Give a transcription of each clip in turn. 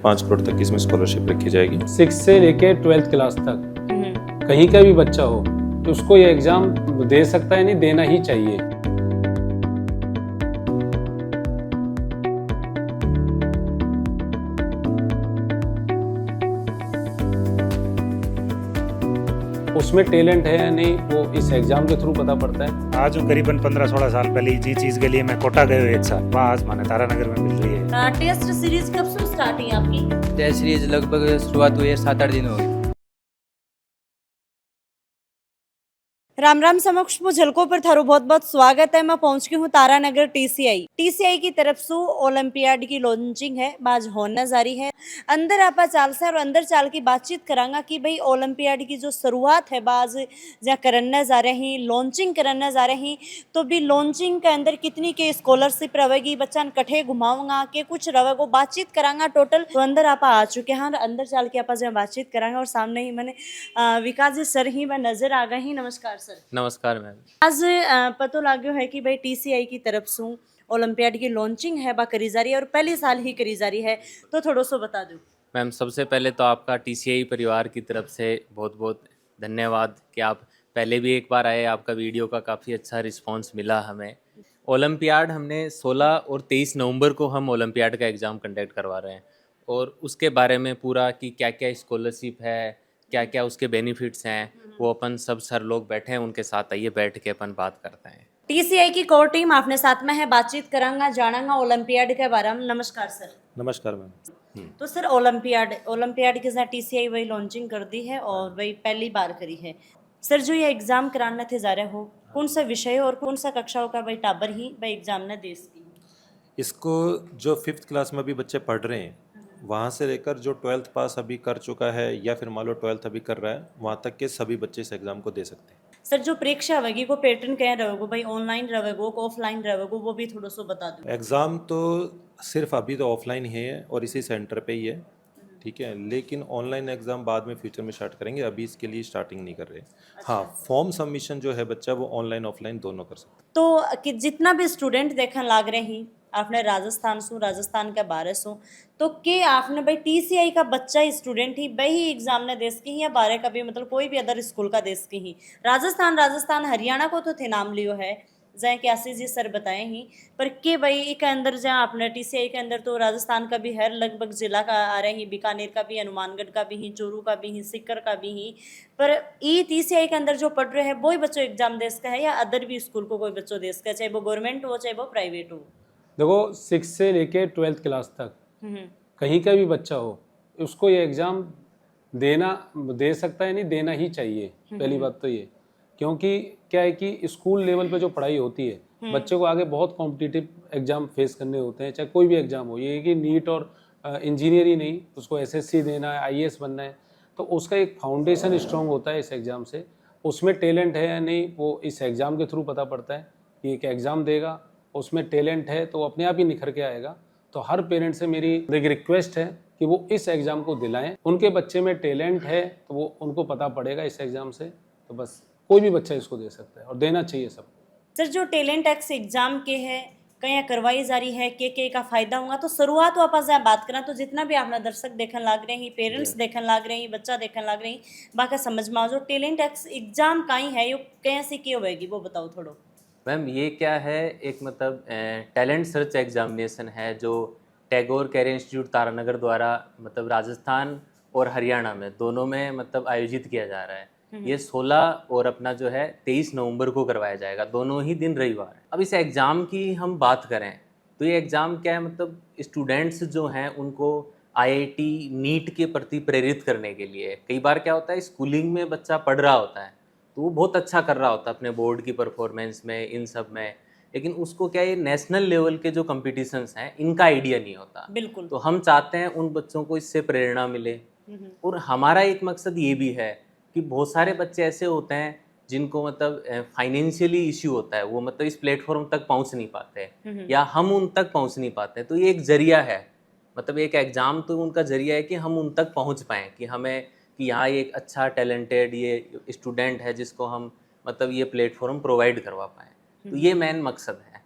5 करोड़ तक की इसमें स्कॉलरशिप रखी जाएगी। 6 से लेके 12th क्लास तक कहीं का भी बच्चा हो तो उसको ये एग्ज़ाम दे सकता है, नहीं देना ही चाहिए। उसमें टैलेंट है या नहीं वो इस एग्ज़ाम के थ्रू पता पड़ता है। आज हूँ करीबन 15-16 साल पहले जी चीज़ के लिए मैं कोटा गए हुए एक साल, वहाँ आज माने तारानगर में मिल रही है। टेस्ट सीरीज कब से स्टार्ट हुई आपकी? टेस्ट सीरीज लगभग शुरुआत हुई है 7-8 दिन हो गए। राम राम समक्ष मु झलको पर थारो बहुत बहुत स्वागत है। मैं पहुंच गई हूँ तारानगर टीसीआई की तरफ से ओलंपियाड की लॉन्चिंग है बाज होना जारी है। अंदर आपा चाल से और अंदर चाल की बातचीत करांगा कि भाई ओलंपियाड की जो शुरुआत है बाज जहाँ करने जा रहे हैं, लॉन्चिंग करने जा रहे हैं, तो भी लॉन्चिंग के अंदर कितनी के स्कॉलरशिप रहेगी, बच्चा कठे घुमाऊंगा के कुछ रहेगा, बातचीत करांगा टोटल। तो अंदर आपा आ चुके हैं, अंदर चाल के आपा जहाँ बातचीत करांगा और सामने ही मैंने विकास जी सर ही मैं नजर आ गए ही। नमस्कार सर। नमस्कार मैम। आज पतो लाग्यो है कि भाई टीसीआई की तरफ से ओलंपियाड की लॉन्चिंग है बा करी जा रही है और पहली साल ही करी जा रही है, तो थोड़ा सो बता दो मैम। सबसे पहले तो आपका टीसीआई परिवार की तरफ से बहुत बहुत धन्यवाद कि आप पहले भी एक बार आए, आपका वीडियो का काफ़ी अच्छा रिस्पांस मिला हमें। ओलंपियाड हमने 16 और 23 नवंबर को हम ओलंपियाड का एग्ज़ाम कंडक्ट करवा रहे हैं और उसके बारे में पूरा कि क्या क्या स्कॉलरशिप है, क्या क्या उसके बेनिफिट्स हैं, वो अपन सब सर लोग बैठे हैं, उनके साथ आइए बैठ के अपन बात करते हैं। टीसीआई की कोर टीम अपने साथ में है, बातचीत करांगा जानांगा ओलंपियाड के बारे में। नमस्कार सर। नमस्कार मैम। तो सर ओलंपियाड के साथ टीसीआई वही लॉन्चिंग कर दी है और वही पहली बार करी है। सर जो ये एग्जाम कराने थे जा रहे हो, कौन सा विषय और कौन सा कक्षाओं का भाई टाबर ही भाई एग्जाम ने देश की? इसको जो 5th क्लास में अभी बच्चे पढ़ रहे हैं वहाँ से लेकर जो 12th पास अभी कर चुका है या फिर मान लो 12th अभी कर रहा है, वहाँ तक के सभी बच्चे इस एग्ज़ाम को दे सकते हैं। सर जो परीक्षा होगी वो पैटर्न क्या रहेगा भाई, ऑनलाइन रहेगा ऑफलाइन रहेगा, वो भी थोड़ा सा बता दो। एग्ज़ाम तो सिर्फ अभी तो ऑफलाइन ही है और इसी सेंटर पे ही है, ठीक है, लेकिन ऑनलाइन एग्ज़ाम बाद में फ्यूचर में स्टार्ट करेंगे, अभी इसके लिए स्टार्टिंग नहीं कर रहे। हाँ, फॉर्म सबमिशन जो है बच्चा वो ऑनलाइन ऑफलाइन दोनों कर सकता है। तो कि जितना भी स्टूडेंट देखने लाग रहे हैं आपने राजस्थान के बारे सो, तो के आपने भाई टीसीआई का बच्चा स्टूडेंट ही भाई एग्जाम ने देश की ही या बारह का भी, मतलब कोई भी अदर स्कूल का देश की ही? राजस्थान हरियाणा को तो थे नाम लियो है जहाँ के आशीष जी सर बताए ही, पर के भाई के अंदर जहाँ अपने टीसीआई के अंदर तो राजस्थान का भी है, लगभग जिला का आ रहे हैं, बीकानेर का भी, हनुमानगढ़ का भी ही, चूरू का भी ही, सीकर का भी ही, पर ई टीसीआई के अंदर जो पढ़ रहे हैं वही बच्चों एग्जाम देश का है या अदर भी स्कूल को कोई बच्चों देश का, चाहे वो गवर्नमेंट हो चाहे वो प्राइवेट हो? देखो 6 से लेके 12th क्लास तक कहीं का भी बच्चा हो उसको ये एग्ज़ाम दे सकता है, नहीं देना ही चाहिए। पहली बात तो ये, क्योंकि क्या है कि स्कूल लेवल पे जो पढ़ाई होती है बच्चे को आगे बहुत कॉम्पिटिटिव एग्जाम फेस करने होते हैं, चाहे कोई भी एग्जाम हो। ये है कि नीट और इंजीनियर ही नहीं, उसको एसएससी देना है, आईएएस बनना है, तो उसका एक फाउंडेशन स्ट्रॉन्ग होता है इस एग्ज़ाम से। उसमें टैलेंट है या नहीं वो इस एग्ज़ाम के थ्रू पता पड़ता है कि एक एग्ज़ाम देगा, उसमें टैलेंट है तो अपने आप ही निखर के आएगा। तो हर पेरेंट से मेरी एक रिक्वेस्ट है कि वो इस एग्ज़ाम को दिलाएं, उनके बच्चे में टैलेंट है तो वो उनको पता पड़ेगा इस एग्ज़ाम से। तो बस कोई भी बच्चा इसको दे सकता है और देना चाहिए सबको। सर जो टैलेंट एक्स एग्जाम के है कहीं करवाई जा रही है, के का फायदा होगा, तो शुरुआत वापस जहाँ बात करें तो जितना भी आपने दर्शक देखने लाग रहे हैं, पेरेंट्स देखने लाग रहे हैं, बच्चा देखने लाग रहे हैं, बाकी समझ में आओ जो टैलेंट एक्स एग्जाम कहीं है यो कैसे की होगी वो बताओ थोड़ो। मैम ये क्या है, एक मतलब टैलेंट सर्च एग्जामिनेशन है जो टैगोर कैरियर इंस्टीट्यूट तारानगर द्वारा मतलब राजस्थान और हरियाणा में दोनों में मतलब आयोजित किया जा रहा है। ये 16 और अपना जो है 23 नवंबर को करवाया जाएगा, दोनों ही दिन रविवार है। अब इस एग्ज़ाम की हम बात करें तो ये एग्ज़ाम क्या है, मतलब स्टूडेंट्स जो हैं उनको आईआईटी नीट के प्रति प्रेरित करने के लिए। कई बार क्या होता है, स्कूलिंग में बच्चा पढ़ रहा होता है तो वो बहुत अच्छा कर रहा होता है अपने बोर्ड की परफॉर्मेंस में, इन सब में, लेकिन उसको क्या ये नेशनल लेवल के जो कॉम्पिटिशन्स हैं इनका आइडिया नहीं होता। बिल्कुल। तो हम चाहते हैं उन बच्चों को इससे प्रेरणा मिले और हमारा एक मकसद ये भी है कि बहुत सारे बच्चे ऐसे होते हैं जिनको मतलब फाइनेंशियली इश्यू होता है, वो मतलब इस प्लेटफॉर्म तक पहुंच नहीं पाते या हम उन तक पहुंच नहीं पाते। तो ये एक जरिया है, मतलब एक एग्ज़ाम तो उनका जरिया है कि हम उन तक पहुंच पाएँ, कि हमें कि यहाँ एक अच्छा टैलेंटेड ये स्टूडेंट है जिसको हम मतलब ये प्लेटफॉर्म प्रोवाइड करवा पाएँ। तो ये मेन मकसद है।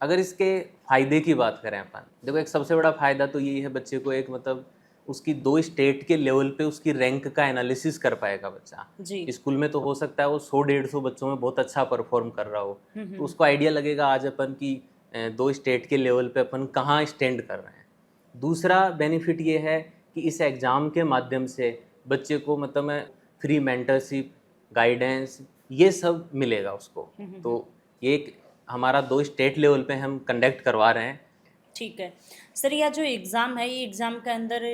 अगर इसके फ़ायदे की बात करें अपन, देखो एक सबसे बड़ा फ़ायदा तो यही है, बच्चे को एक मतलब उसकी 2 स्टेट के लेवल पे उसकी रैंक का एनालिसिस कर पाएगा बच्चा। जी स्कूल में तो हो सकता है वो 100-150 बच्चों में बहुत अच्छा परफॉर्म कर रहा हो, तो उसको आइडिया लगेगा आज अपन की 2 स्टेट के लेवल पे अपन कहाँ स्टैंड कर रहे हैं। दूसरा बेनिफिट ये है कि इस एग्ज़ाम के माध्यम से बच्चे को मतलब मैं फ्री मेंटरशिप, गाइडेंस ये सब मिलेगा उसको। तो ये एक हमारा 2 स्टेट लेवल पे हम कंडक्ट करवा रहे हैं। ठीक है सर, यह जो एग्ज़ाम है ये एग्ज़ाम के अंदर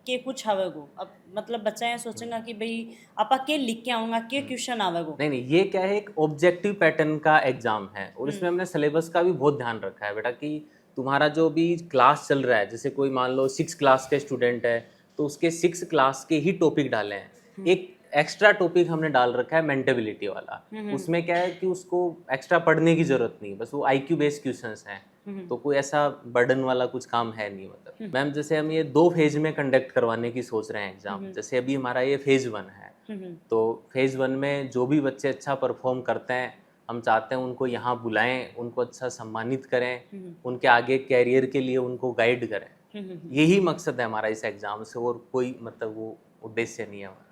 के कुछ आवेगो, अब मतलब बच्चा ये सोचेगा कि भाई आपा के लिख के आऊँगा, के क्वेश्चन आवेगो। नहीं नहीं, ये क्या है, एक ऑब्जेक्टिव पैटर्न का एग्जाम है और इसमें हमने सिलेबस का भी बहुत ध्यान रखा है बेटा कि तुम्हारा जो भी क्लास चल रहा है, जैसे कोई मान लो 6 क्लास के स्टूडेंट है तो उसके 6 क्लास के ही टॉपिक डाले हैं। एक एक्स्ट्रा टॉपिक हमने डाल रखा है मेंटेबिलिटी वाला, उसमें क्या है कि उसको एक्स्ट्रा पढ़ने की जरूरत नहीं, बस वो IQ बेस्ड क्वेश्चंस हैं, तो कोई ऐसा बर्डन वाला कुछ काम है नहीं। मतलब मैम जैसे हम ये 2 फेज में कंडक्ट करवाने की सोच रहे हैं एग्जाम, जैसे अभी हमारा ये फेज 1 है, तो फेज 1 में जो भी बच्चे अच्छा परफॉर्म करते हैं हम चाहते हैं उनको यहाँ बुलाएं, उनको अच्छा सम्मानित करें, उनके आगे कैरियर के लिए उनको गाइड करें। यही मकसद है हमारा इस एग्जाम से, और कोई मतलब वो उद्देश्य नहीं है हमारा।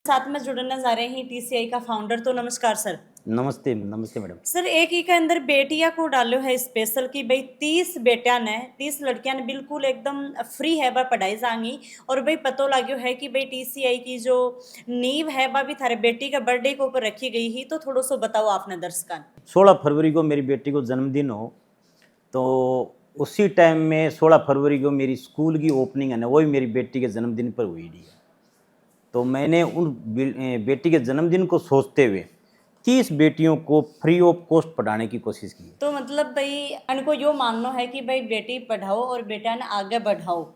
साथ में जुड़ने जा रहे हैं TCI का फाउंडर, तो नमस्कार सर। नमस्ते नमस्ते मैडम। सर एक ही के अंदर बेटिया को डालो है स्पेशल कि भाई 30 बेटिया ने 30 लड़कियां ने बिल्कुल एकदम फ्री है वह पढ़ाई जाएंगी, और भाई पतो लाग्यो है कि भाई TCI की जो नींव है वह भी थारे बेटी का बर्थडे के ऊपर रखी गई ही, तो थोड़ा सो बताओ आपने दर्शकों। 16 फरवरी को मेरी बेटी को जन्मदिन हो, तो उसी टाइम में 16 फरवरी को मेरी स्कूल की ओपनिंग है ना, वो भी मेरी बेटी के जन्मदिन पर हुई है। तो मैंने उन बेटी के जन्मदिन को सोचते हुए 30 बेटियों को फ्री ऑफ कॉस्ट पढ़ाने की कोशिश की। तो मतलब भाई इनको यो मानना है कि भाई बेटी पढ़ाओ और बेटा ने आगे बढ़ाओ।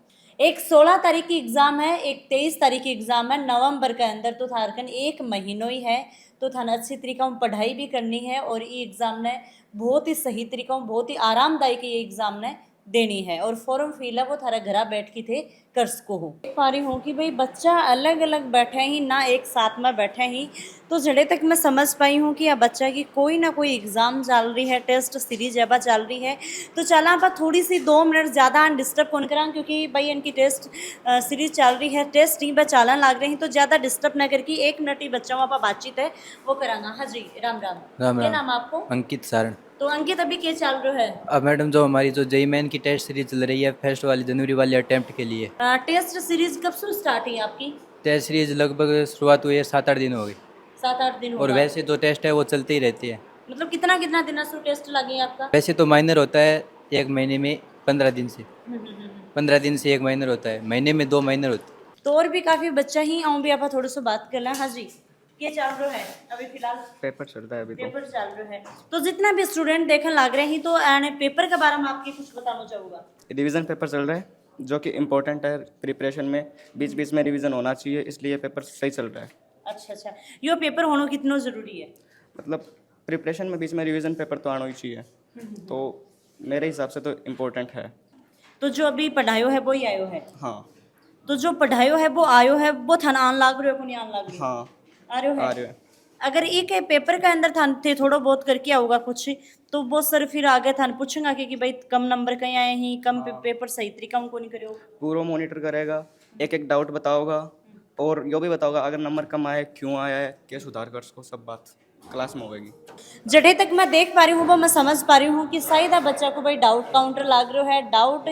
एक 16 तारीख की एग्ज़ाम है, एक 23 तारीख की एग्ज़ाम है नवंबर के अंदर, तो थारकन 1 महीनों ही है, तो थाना अच्छी तरीका में पढ़ाई भी करनी है और ये एग्ज़ाम ने बहुत ही सही तरीका में बहुत ही आरामदायक ये एग्ज़ाम ने देनी है, और फॉर्म फिल है वो थारा घरा बैठ के थे कर सको हो। देख पा रही हूँ कि भाई बच्चा अलग अलग बैठे ही ना, एक साथ में बैठे ही, तो जड़े तक मैं समझ पाई हूँ कि यह बच्चा की कोई ना कोई एग्ज़ाम चल रही है, टेस्ट सीरीज अब चल रही है। तो चला आप थोड़ी सी 2 मिनट ज़्यादा डिस्टर्ब कौन करा, क्योंकि भाई इनकी टेस्ट सीरीज चल रही है, टेस्ट ही चालन लग रही, तो ज़्यादा डिस्टर्ब ना करके 1 मिनट ही बच्चों आप बातचीत है वो करांगा। हाँ जी, राम राम। राम क्या राम। नाम आपको? अंकित सारण। तो अंकित अभी क्या चल रहा है? अब मैडम जो हमारी जो जेई मेन की टेस्ट सीरीज चल रही है फर्स्ट वाली जनवरी वाली अटेम्प्ट के लिए। टेस्ट सीरीज कब से स्टार्ट हुई आपकी? टेस्ट सीरीज लगभग शुरुआत हुई है 7-8 दिन हो गई, 7-8 दिन और हुआ। वैसे जो टेस्ट है वो चलती ही रहती है। मतलब कितना कितना दिन से टेस्ट लगे आपका? वैसे तो माइनर होता है 1 महीने में 15 दिन से, 15 दिन से 1 माइनर होता है, महीने में 2 माइनर होते हैं। तो और भी काफ़ी बच्चा ही आऊँ भी आप थोड़ा सा बात कर लें। हाँ जी, क्या चल रहा है अभी फिलहाल? पेपर चल रहा है अभी तो। पेपर चल रहा है, तो जितना भी स्टूडेंट देखने लग रहे हैं, तो आने पेपर के बारे में आपके कुछ बताना चाहूँगा। रिवीजन पेपर चल रहा है जो कि इम्पोर्टेंट है प्रिपरेशन में, बीच बीच में रिवीजन होना चाहिए, इसलिए पेपर सही चल रहा है। अच्छा अच्छा, यो पेपर होना कितना ज़रूरी है? मतलब प्रिपरेशन में बीच में रिवीजन पेपर तो आना ही चाहिए, तो मेरे हिसाब से तो इम्पोर्टेंट है। तो जो अभी पढ़ायो है वो ही आयो है? हाँ। तो जो पढ़ायो है वो आयो है, वो थाना आन लाग रहे हो को नहीं आन लाग रहे? हाँ आ रहे हो आ है। रहे हो। अगर एक पेपर के अंदर थान थे थोड़ा बहुत करके आऊगा कुछ, तो वो सर फिर आगे थान पूछेंगे कि भाई कम नंबर कहीं आए हैं, कम पेपर सही तरीका उनको नहीं करो। पूरा मॉनिटर करेगा, एक एक डाउट बताओगा, और यो भी बताओगा अगर नंबर कम आए क्यों आया है, क्या सुधार कर सको, सब बात क्लास में होगी। जड़े तक मैं देख पा रही हूँ वो मैं समझ पा रही हूँ कि शायद बच्चा को भाई डाउट काउंटर लाग रहा है, डाउट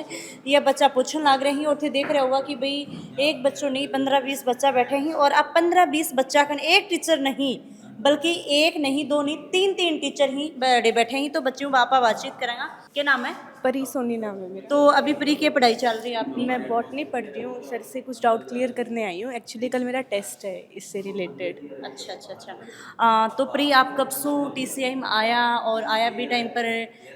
ये बच्चा पूछने लाग रहे हैं, और थे देख रहे होगा कि भाई एक बच्चों नहीं 15-20 बच्चा बैठे हैं, और अब 15-20 बच्चा का एक टीचर नहीं बल्कि एक नहीं 2 नहीं 3 टीचर ही बड़े बैठे हैं, तो बच्चों बापा बातचीत करेंगे। क्या नाम है? परी सोनी नाम है मेरा। तो अभी प्री की पढ़ाई चल रही है आपकी? मैं बॉटनी पढ़ रही हूँ, सर से कुछ डाउट क्लियर करने आई हूँ। एक्चुअली कल मेरा टेस्ट है इससे रिलेटेड। अच्छा अच्छा अच्छा। तो प्री आप कब से TCI में आया, और आया भी टाइम पर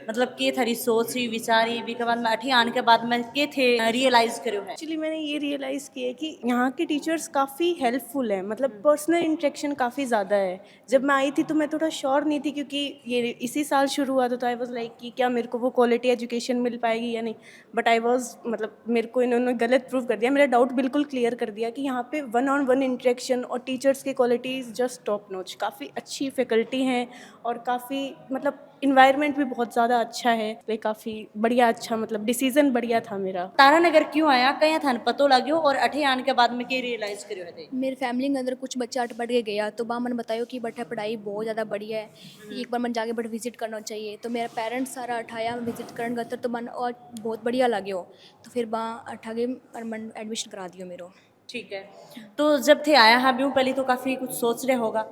मतलब के थारी सोच ही विचारी भी के बाद में अठी आने के बाद में के थे रियलाइज़ करो है? एक्चुअली मैंने ये रियलाइज़ किया कि यहाँ के टीचर्स काफ़ी हेल्पफुल हैं, मतलब पर्सनल इंटरेक्शन काफ़ी ज़्यादा है। जब मैं आई थी तो मैं थोड़ा श्योर नहीं थी, क्योंकि ये इसी साल शुरू हुआ था, तो आई वाज लाइक कि क्या मेरे को वो क्वालिटी एजुकेशन मिल पाएगी या नहीं, बट आई वाज मतलब मेरे को इन्होंने गलत प्रूव कर दिया, मेरा डाउट बिल्कुल क्लियर कर दिया कि यहाँ पे 1-on-1 इंटरेक्शन और टीचर्स की quality is just top notch. काफ़ी अच्छी फैकल्टी हैं और काफ़ी मतलब इन्वायरमेंट भी बहुत ज़्यादा अच्छा है, लाइक काफ़ी बढ़िया अच्छा मतलब डिसीजन बढ़िया था मेरा। तारानगर क्यों आया, कहीं थाने पतो लाग्यो और अठे आने के बाद में के रियलाइज करियो है? मेरी फैमिली के अंदर कुछ बच्चा अट पढ़ के गया तो वहाँ मैंने बताया कि बट पढ़ाई बहुत ज़्यादा बढ़िया है, एक बार मन जाके बट विजिट करना चाहिए। तो मेरा पेरेंट्स सारा अठाया विजिट करने गया तो मन और बहुत बढ़िया लगे हो, तो फिर वहाँ अठा के और मन एडमिशन करा दियो मेरो। ठीक है, तो जब थे आया हाँ ब्यूँ पहले तो काफ़ी कुछ सोच रहे होगा,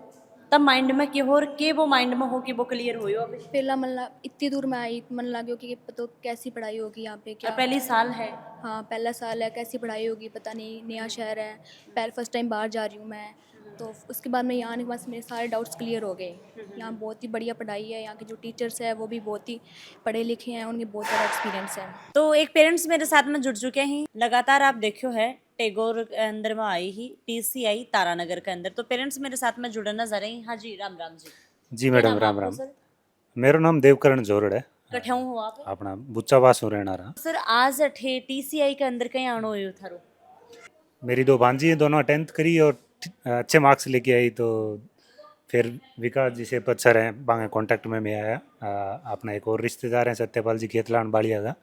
तब माइंड में के हो और के वो माइंड में हो कि वो क्लियर हो अभी? पहला मन इतनी दूर में आई मन लगे कि तो कैसी पढ़ाई होगी यहाँ पे, क्या पहली साल है। हाँ पहला साल है, कैसी पढ़ाई होगी पता नहीं, नया शहर है, पहले फर्स्ट टाइम बाहर जा रही हूँ मैं। तो उसके बाद मैं यहाँ आने के बाद मेरे सारे डाउट्स क्लियर हो गए। यहाँ बहुत ही बढ़िया पढ़ाई है, यहाँ के जो टीचर्स हैं वो भी बहुत ही पढ़े लिखे हैं, उनके बहुत ज़्यादा एक्सपीरियंस है। तो एक पेरेंट्स मेरे साथ में जुड़ चुके हैं, लगातार आप देखियो है टैगोर के अंदर में आई ही TCI तारानगर के अंदर, तो पेरेंट्स मेरे साथ में जुड़े नजर आई। हाँ जी, राम राम जी। जी मैडम, राम राम। मेरा नाम देवकरण जोरड़ है, कठे हो आप? अपना बुच्चावास रहना रहा। सर आज अठे TCI के अंदर कहीं आनो हुयो थारो? मेरी दो भांजी हैं, दोनों 10th करी और अच्छे मार्क्स लेके आई, तो फिर विकास जी से सर हैं बांगे कांटेक्ट में मैं आया। अपना एक और रिश्तेदार हैं सत्यपाल जी खेतलान बाड़िया का,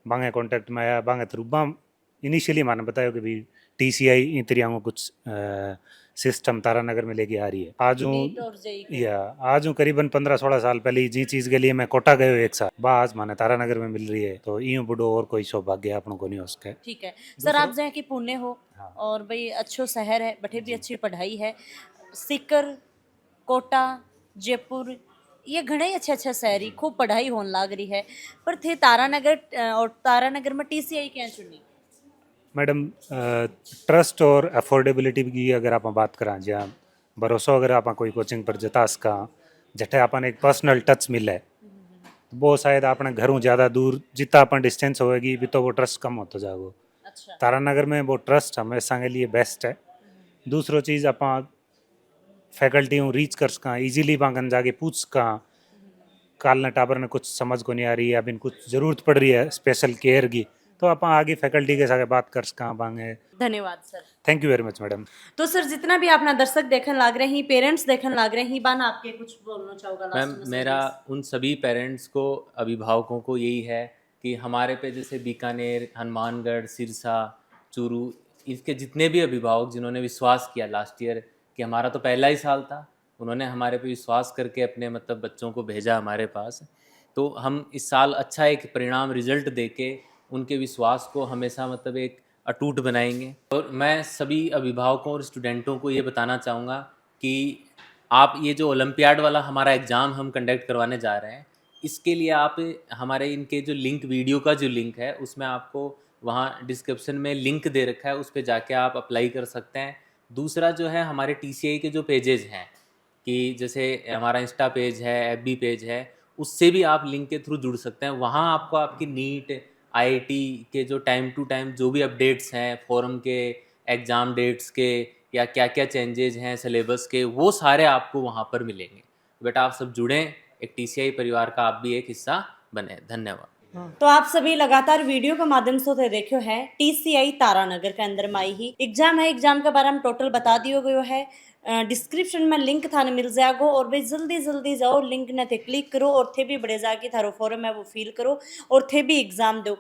बांगे कांटेक्ट में आया। बांगे थ्रू इनिशियली मैंने बताया कि भाई TCI इन तरिया को कुछ सिस्टम तारानगर में लेके आ रही है। आज हूँ करीबन 15-16 साल पहले जी चीज़ के लिए मैं कोटा गए एक साल बाद माने तारानगर में मिल रही है, तो यूँ बुढ़ो और कोई सौभाग्य अपन को नहीं हो सके। ठीक है सर, आप जहाँ की पुणे हो और भाई अच्छो शहर है, बठे भी अच्छी पढ़ाई है, सीकर, कोटा, जयपुर ये घणे ही अच्छे शहरी खूब पढ़ाई होने लाग रही है, पर थे तारानगर और तारानगर में TCI क्या चुनी? मैडम ट्रस्ट और अफोर्डेबिलिटी की अगर आप बात करें, जहाँ भरोसा अगर आप कोई कोचिंग पर जता सका, जठे अपन एक पर्सनल टच मिले, तो वो शायद अपने घरों ज़्यादा दूर जितना अपन डिस्टेंस होएगी भी तो वो ट्रस्ट कम होता जाएगा। अच्छा। तारानगर में वो ट्रस्ट हमेशा के लिए बेस्ट है। दूसरो चीज़ अपन फैकल्टी हूँ रीच कर सका ईजिली, बांगन जाके पूछ सका काल न टाबर ने कुछ समझ को नहीं आ रही है, अभी कुछ ज़रूरत पड़ रही है स्पेशल केयर की, तो आप आगे फैकल्टी के साथ बात कर सका बांगे। धन्यवाद sir. Thank you very much madam. तो सर जितना भी अपना दर्शक देखने लाग रहे हैं, पेरेंट्स देखने लाग रहे हैं, बान आपके कुछ बोलना चाहोगा? मैम मेरा उन सभी पेरेंट्स को, अभिभावकों को यही है कि हमारे पे जैसे बीकानेर, हनुमानगढ़, सिरसा, चूरू, इसके जितने भी अभिभावक जिन्होंने विश्वास किया लास्ट ईयर कि हमारा तो पहला ही साल था, उन्होंने हमारे पे विश्वास करके अपने मतलब बच्चों को भेजा हमारे पास, तो हम इस साल अच्छा एक परिणाम रिजल्ट देके उनके विश्वास को हमेशा मतलब एक अटूट बनाएंगे। और मैं सभी अभिभावकों और स्टूडेंटों को ये बताना चाहूँगा कि आप ये जो ओलंपियाड वाला हमारा एग्ज़ाम हम कंडक्ट करवाने जा रहे हैं, इसके लिए आप हमारे इनके जो लिंक, वीडियो का जो लिंक है उसमें आपको वहाँ डिस्क्रिप्शन में लिंक दे रखा है, उस पर जाके आप अप्लाई कर सकते हैं। दूसरा जो है हमारे TCI के जो पेजेस हैं, कि जैसे हमारा इंस्टा पेज है, FB पेज है, उससे भी आप लिंक के थ्रू जुड़ सकते हैं। वहाँ आपको आपकी नीट, IIT के जो टाइम टू टाइम जो भी अपडेट्स हैं, फोरम के, एग्ज़ाम डेट्स के, या क्या क्या चेंजेस हैं सिलेबस के, वो सारे आपको वहाँ पर मिलेंगे। बेटा आप सब जुड़ें, एक TCI परिवार का आप भी एक हिस्सा बने। धन्यवाद। तो आप सभी लगातार वीडियो के माध्यम से देखो है TCI तारानगर के अंदर में आई ही एग्जाम है। एग्जाम के बारे में टोटल बता दियो गयो है, डिस्क्रिप्शन में लिंक थाने मिल जाएगा, और भाई जल्दी जल्दी जाओ लिंक ने थे क्लिक करो और थे भी बड़े जाके थारो फॉर्म है वो फिल करो और थे भी एग्जाम दो।